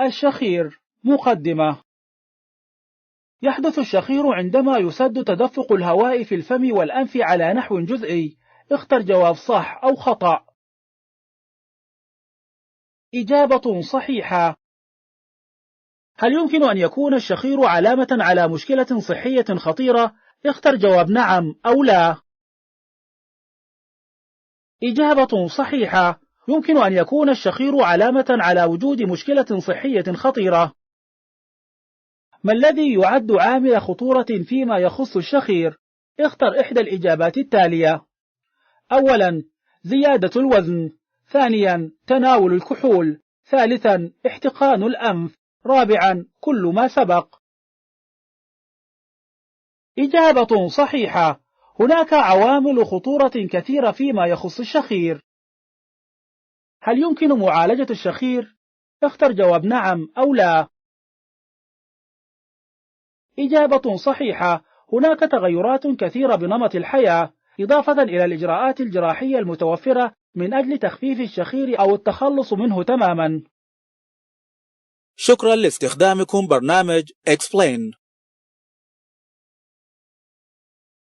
الشخير. مقدمة. يحدث الشخير عندما يسد تدفق الهواء في الفم والأنف على نحو جزئي. اختر جواب صح أو خطأ. إجابة صحيحة. هل يمكن أن يكون الشخير علامة على مشكلة صحية خطيرة؟ اختر جواب نعم أو لا. إجابة صحيحة. يمكن أن يكون الشخير علامة على وجود مشكلة صحية خطيرة. ما الذي يعد عامل خطورة فيما يخص الشخير؟ اختر إحدى الإجابات التالية. أولا، زيادة الوزن. ثانيا، تناول الكحول. ثالثا، احتقان الأنف. رابعا، كل ما سبق. إجابة صحيحة. هناك عوامل خطورة كثيرة فيما يخص الشخير. هل يمكن معالجة الشخير؟ اختر جواب نعم أو لا. إجابة صحيحة. هناك تغيرات كثيرة بنمط الحياة، إضافة إلى الإجراءات الجراحية المتوفرة من أجل تخفيف الشخير أو التخلص منه تماما. شكرا لاستخدامكم برنامج Explain.